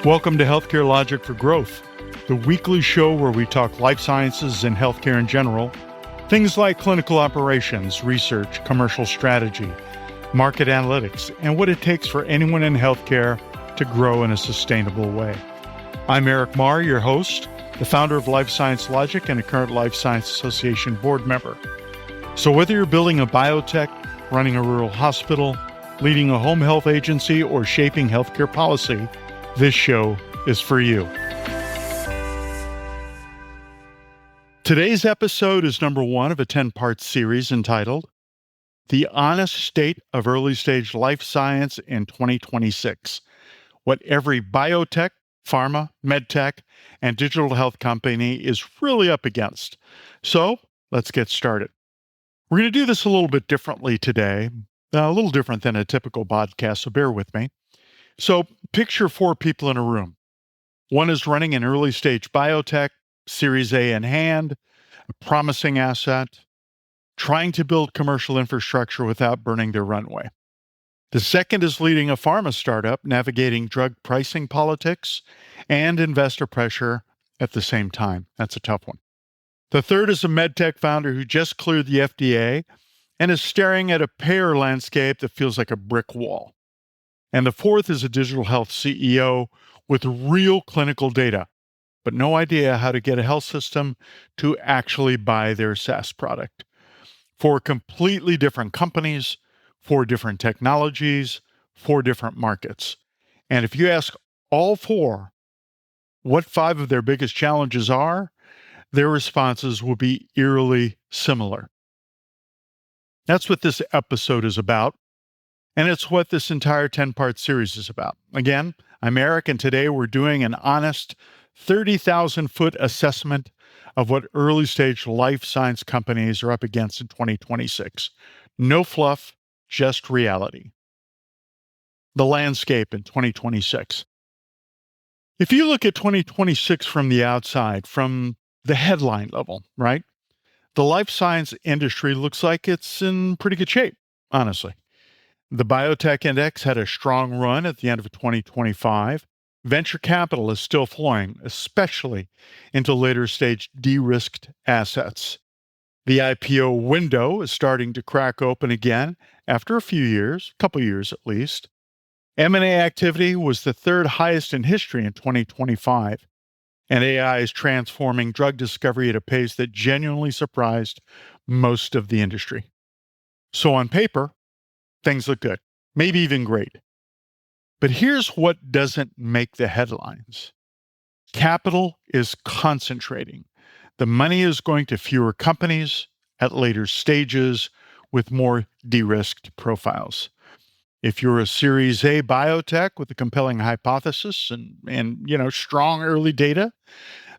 Welcome to Healthcare Logic for Growth, the weekly show where we talk life sciences and healthcare in general, things like clinical operations, research, commercial strategy, market analytics, and what it takes for anyone in healthcare to grow in a sustainable way. I'm Eric Marr, your host, the founder of Life Science Logic and a current Life Science Association board member. So whether you're building a biotech, running a rural hospital, leading a home health agency, or shaping healthcare policy, this show is for you. Today's episode is number 1 of a 10-part series entitled The Honest State of Early Stage Life Science in 2026, What Every Biotech, Pharma, MedTech, and digital health company is really up against. So let's get started. We're going to do this a little bit differently today, a little different than a typical podcast, so bear with me. So picture 4 people in a room. One is running an early stage biotech, Series A in hand, a promising asset, trying to build commercial infrastructure without burning their runway. The second is leading a pharma startup, navigating drug pricing politics and investor pressure at the same time. That's a tough one. The third is a MedTech founder who just cleared the FDA and is staring at a payer landscape that feels like a brick wall. And the fourth is a digital health CEO with real clinical data, but no idea how to get a health system to actually buy their SaaS product. 4 completely different companies, 4 different technologies, 4 different markets. And if you ask all 4 what 5 of their biggest challenges are, their responses will be eerily similar. That's what this episode is about. And it's what this entire 10-part series is about. Again, I'm Eric, and today we're doing an honest 30,000-foot assessment of what early-stage life science companies are up against in 2026. No fluff, just reality. The landscape in 2026. If you look at 2026 from the outside, from the headline level, right? The life science industry looks like it's in pretty good shape, honestly. The Biotech Index had a strong run at the end of 2025. Venture capital is still flowing, especially into later stage de-risked assets. The IPO window is starting to crack open again after a few years, a couple years at least. M&A activity was the 3rd highest in history in 2025, and AI is transforming drug discovery at a pace that genuinely surprised most of the industry. So on paper, things look good, maybe even great. But here's what doesn't make the headlines. Capital is concentrating. The money is going to fewer companies at later stages with more de-risked profiles. If you're a Series A biotech with a compelling hypothesis and strong early data,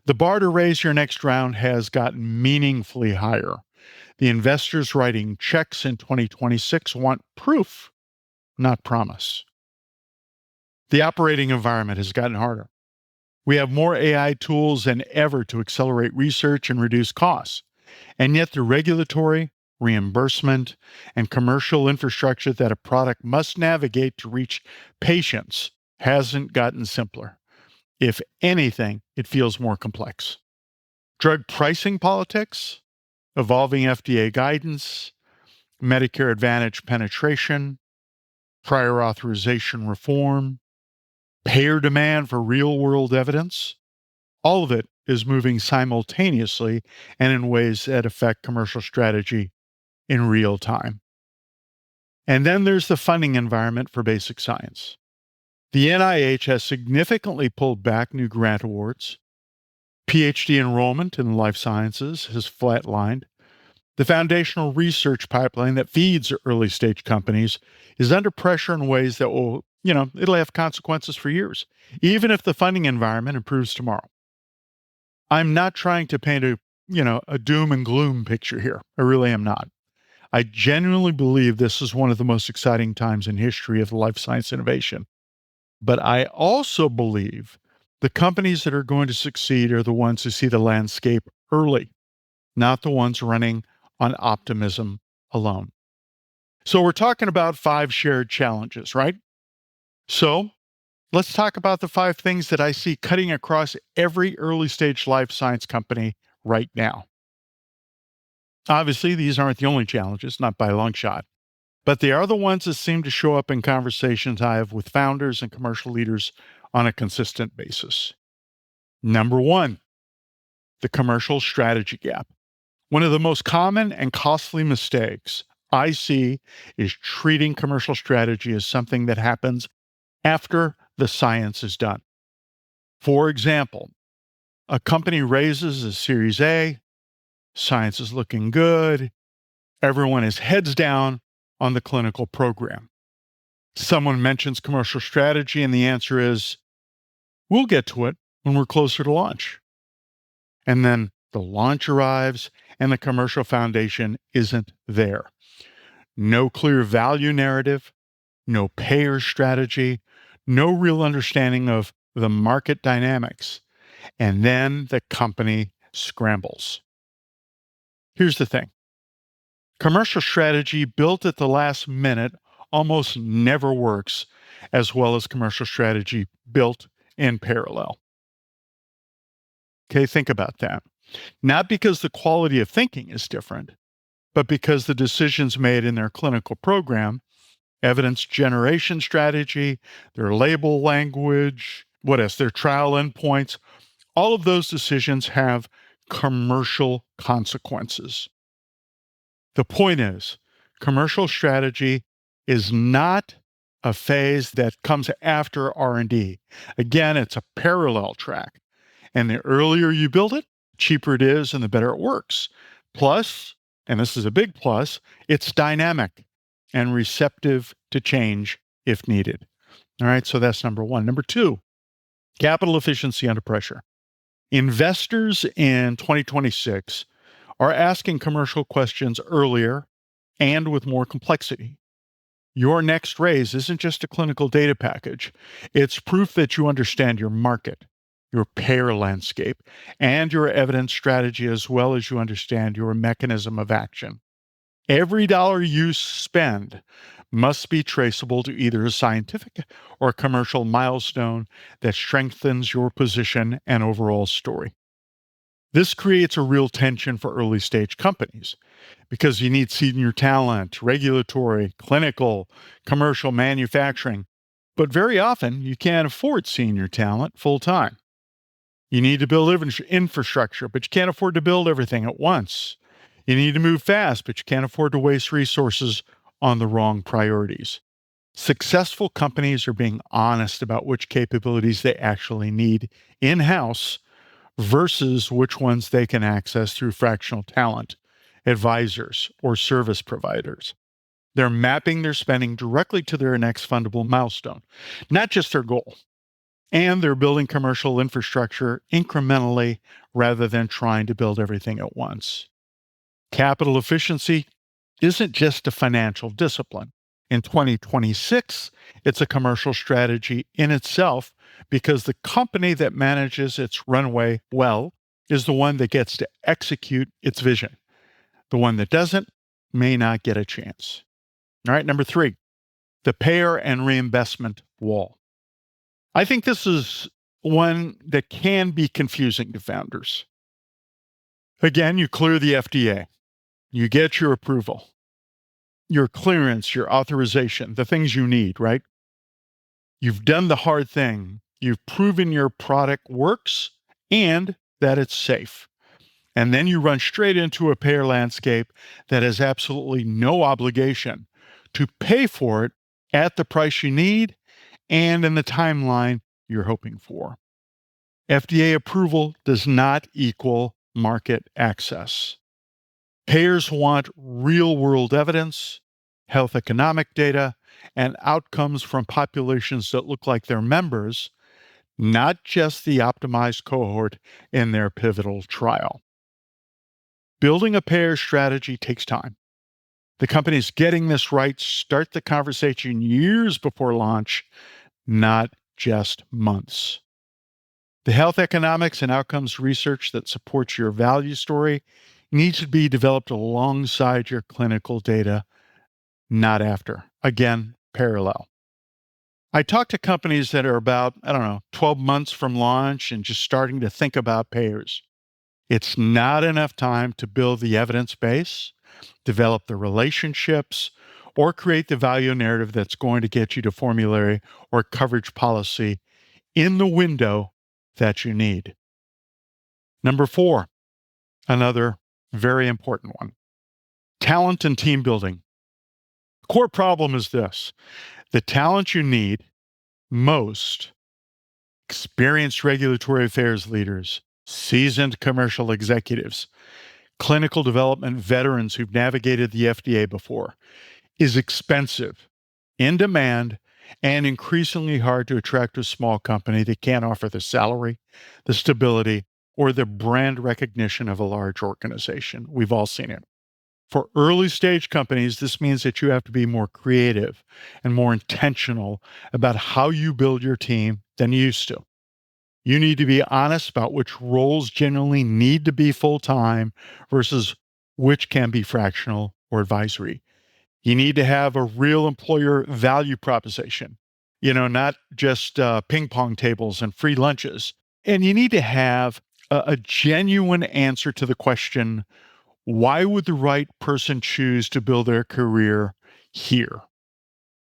the bar to raise your next round has gotten meaningfully higher. The investors writing checks in 2026 want proof, not promise. The operating environment has gotten harder. We have more AI tools than ever to accelerate research and reduce costs. And yet the regulatory, reimbursement, and commercial infrastructure that a product must navigate to reach patients hasn't gotten simpler. If anything, it feels more complex. Drug pricing politics, evolving FDA guidance, Medicare Advantage penetration, prior authorization reform, payer demand for real-world evidence, all of it is moving simultaneously and in ways that affect commercial strategy in real time. And then there's the funding environment for basic science. The NIH has significantly pulled back new grant awards. PhD enrollment in life sciences has flatlined. The foundational research pipeline that feeds early stage companies is under pressure in ways that will, it'll have consequences for years, even if the funding environment improves tomorrow. I'm not trying to paint a doom and gloom picture here. I really am not. I genuinely believe this is one of the most exciting times in history of life science innovation. But I also believe the companies that are going to succeed are the ones who see the landscape early, not the ones running on optimism alone. So we're talking about 5 shared challenges, right? So let's talk about the 5 things that I see cutting across every early stage life science company right now. Obviously, these aren't the only challenges, not by a long shot, but they are the ones that seem to show up in conversations I have with founders and commercial leaders on a consistent basis. Number one, the commercial strategy gap. One of the most common and costly mistakes I see is treating commercial strategy as something that happens after the science is done. For example, a company raises a Series A, science is looking good, everyone is heads down on the clinical program. Someone mentions commercial strategy, and the answer is, we'll get to it when we're closer to launch. And then the launch arrives, and the commercial foundation isn't there. No clear value narrative, no payer strategy, no real understanding of the market dynamics. And then the company scrambles. Here's the thing. Commercial strategy built at the last minute almost never works as well as commercial strategy built in parallel. Okay, think about that. Not because the quality of thinking is different, but because the decisions made in their clinical program, evidence generation strategy, their label language, what else, their trial endpoints, all of those decisions have commercial consequences. The point is, commercial strategy is not a phase that comes after R&D. Again, it's a parallel track. And the earlier you build it, the cheaper it is and the better it works. Plus, and this is a big plus, it's dynamic and receptive to change if needed. All right, so that's number one. Number two, capital efficiency under pressure. Investors in 2026 are asking commercial questions earlier and with more complexity. Your next raise isn't just a clinical data package, it's proof that you understand your market, your payer landscape, and your evidence strategy, as well as you understand your mechanism of action. Every dollar you spend must be traceable to either a scientific or commercial milestone that strengthens your position and overall story. This creates a real tension for early stage companies because you need senior talent, regulatory, clinical, commercial, manufacturing. But very often, you can't afford senior talent full time. You need to build infrastructure, but you can't afford to build everything at once. You need to move fast, but you can't afford to waste resources on the wrong priorities. Successful companies are being honest about which capabilities they actually need in house versus which ones they can access through fractional talent, advisors, or service providers. They're mapping their spending directly to their next fundable milestone, not just their goal. And they're building commercial infrastructure incrementally rather than trying to build everything at once. Capital efficiency isn't just a financial discipline. In 2026, it's a commercial strategy in itself because the company that manages its runway well is the one that gets to execute its vision. The one that doesn't may not get a chance. All right, number three, the payer and reimbursement wall. I think this is one that can be confusing to founders. Again, you clear the FDA, you get your approval, your clearance, your authorization, the things you need, right? You've done the hard thing. You've proven your product works and that it's safe. And then you run straight into a payer landscape that has absolutely no obligation to pay for it at the price you need and in the timeline you're hoping for. FDA approval does not equal market access. Payers want real-world evidence, health economic data, and outcomes from populations that look like their members, not just the optimized cohort in their pivotal trial. Building a payer strategy takes time. The companies getting this right start the conversation years before launch, not just months. The health economics and outcomes research that supports your value story needs to be developed alongside your clinical data, not after. Again, parallel. I talk to companies that are about, 12 months from launch and just starting to think about payers. It's not enough time to build the evidence base, develop the relationships, or create the value narrative that's going to get you to formulary or coverage policy in the window that you need. Number 4, another very important one: talent and team building. The core problem is this: the talent you need most, experienced regulatory affairs leaders, seasoned commercial executives, clinical development veterans who've navigated the FDA before, is expensive, in demand, and increasingly hard to attract to a small company that can't offer the salary, the stability, or the brand recognition of a large organization. We've all seen it. For early stage companies, this means that you have to be more creative and more intentional about how you build your team than you used to. You need to be honest about which roles generally need to be full time versus which can be fractional or advisory. You need to have a real employer value proposition, not just ping pong tables and free lunches. And you need to have a genuine answer to the question: why would the right person choose to build their career here?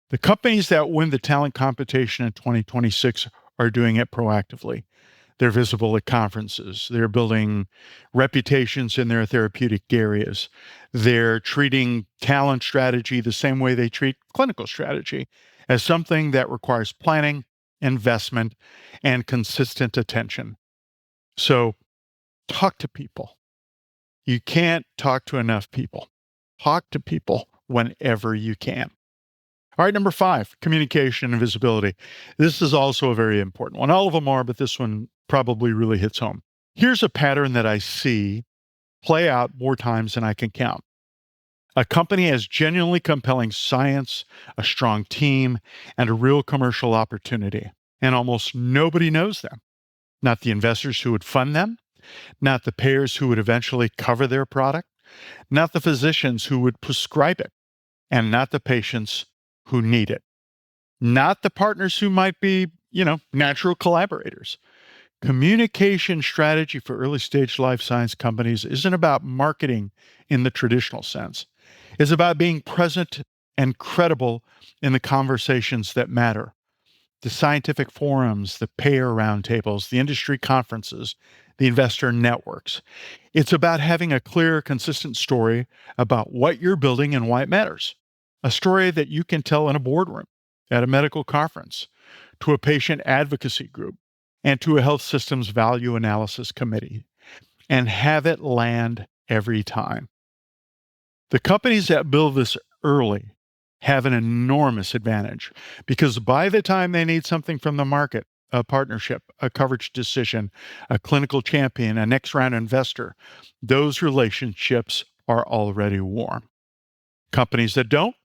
The companies that win the talent competition in 2026 are doing it proactively. They're visible at conferences. They're building reputations in their therapeutic areas. They're treating talent strategy the same way they treat clinical strategy, as something that requires planning, investment, and consistent attention. So talk to people. You can't talk to enough people. Talk to people whenever you can. All right, number 5, communication and visibility. This is also a very important one. All of them are, but this one probably really hits home. Here's a pattern that I see play out more times than I can count. A company has genuinely compelling science, a strong team, and a real commercial opportunity, and almost nobody knows them. Not the investors who would fund them, not the payers who would eventually cover their product, not the physicians who would prescribe it, and not the patients who need it, not the partners who might be, natural collaborators. Communication strategy for early stage life science companies isn't about marketing in the traditional sense. It's about being present and credible in the conversations that matter: the scientific forums, the payer roundtables, the industry conferences, the investor networks. It's about having a clear, consistent story about what you're building and why it matters. A story that you can tell in a boardroom, at a medical conference, to a patient advocacy group, and to a health systems value analysis committee, and have it land every time. The companies that build this early have an enormous advantage, because by the time they need something from the market, a partnership, a coverage decision, a clinical champion, a next round investor, those relationships are already warm. Companies that don't,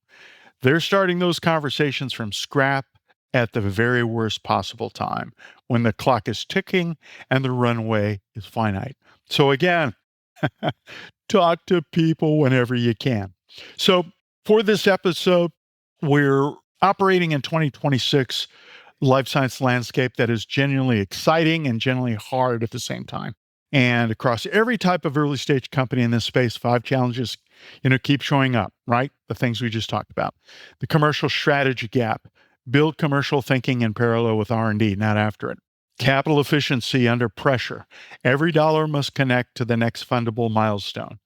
they're starting those conversations from scrap at the very worst possible time, when the clock is ticking and the runway is finite. So again, talk to people whenever you can. So for this episode, we're operating in 2026 life science landscape that is genuinely exciting and genuinely hard at the same time. And across every type of early stage company in this space, 5 challenges, keep showing up, right? The things we just talked about. The commercial strategy gap: build commercial thinking in parallel with R&D, not after it. Capital efficiency under pressure: every dollar must connect to the next fundable milestone.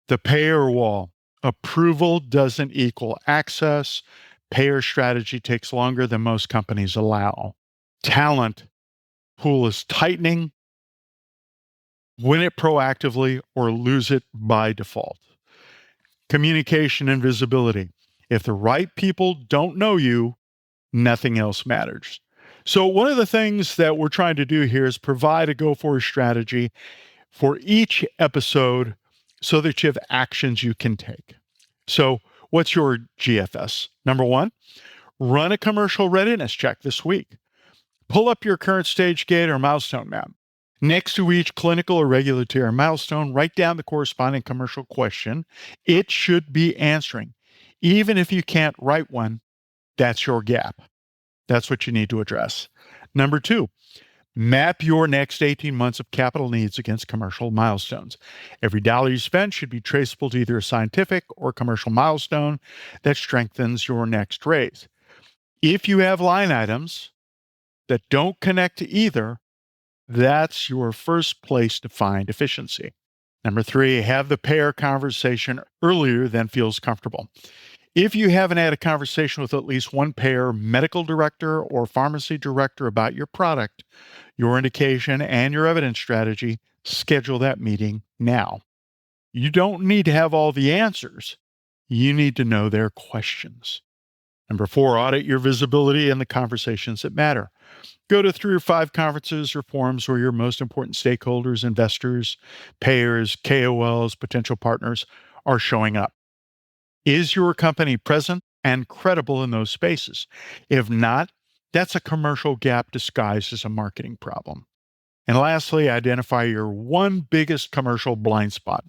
The payer wall: approval doesn't equal access. Payer strategy takes longer than most companies allow. Talent pool is tightening. Win it proactively or lose it by default. Communication and visibility: if the right people don't know you, nothing else matters. So one of the things that we're trying to do here is provide a go-forward strategy for each episode so that you have actions you can take. So what's your GFS? Number 1, run a commercial readiness check this week. Pull up your current stage gate or milestone map. Next to each clinical or regulatory milestone, write down the corresponding commercial question it should be answering. Even if you can't write one, that's your gap. That's what you need to address. Number 2, map your next 18 months of capital needs against commercial milestones. Every dollar you spend should be traceable to either a scientific or commercial milestone that strengthens your next raise. If you have line items that don't connect to either, that's your first place to find efficiency. Number 3, have the payer conversation earlier than feels comfortable. If you haven't had a conversation with at least one payer, medical director, or pharmacy director about your product, your indication, and your evidence strategy, schedule that meeting now. You don't need to have all the answers. You need to know their questions. Number 4, audit your visibility and the conversations that matter. Go to 3 or 5 conferences or forums where your most important stakeholders, investors, payers, KOLs, potential partners are showing up. Is your company present and credible in those spaces? If not, that's a commercial gap disguised as a marketing problem. And lastly, identify your one biggest commercial blind spot.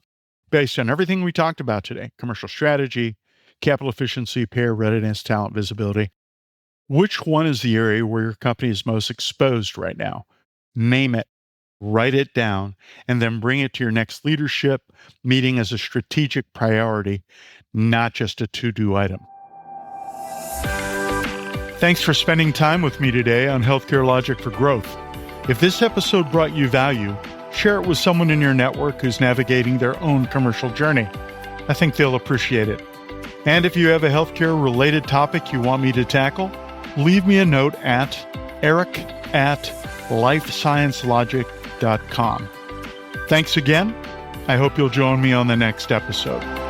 Based on everything we talked about today, commercial strategy, capital efficiency, payer readiness, talent visibility, which one is the area where your company is most exposed right now? Name it, write it down, and then bring it to your next leadership meeting as a strategic priority, not just a to-do item. Thanks for spending time with me today on Healthcare Logic for Growth. If this episode brought you value, share it with someone in your network who's navigating their own commercial journey. I think they'll appreciate it. And if you have a healthcare-related topic you want me to tackle, leave me a note at eric@lifesciencelogic.com. Thanks again. I hope you'll join me on the next episode.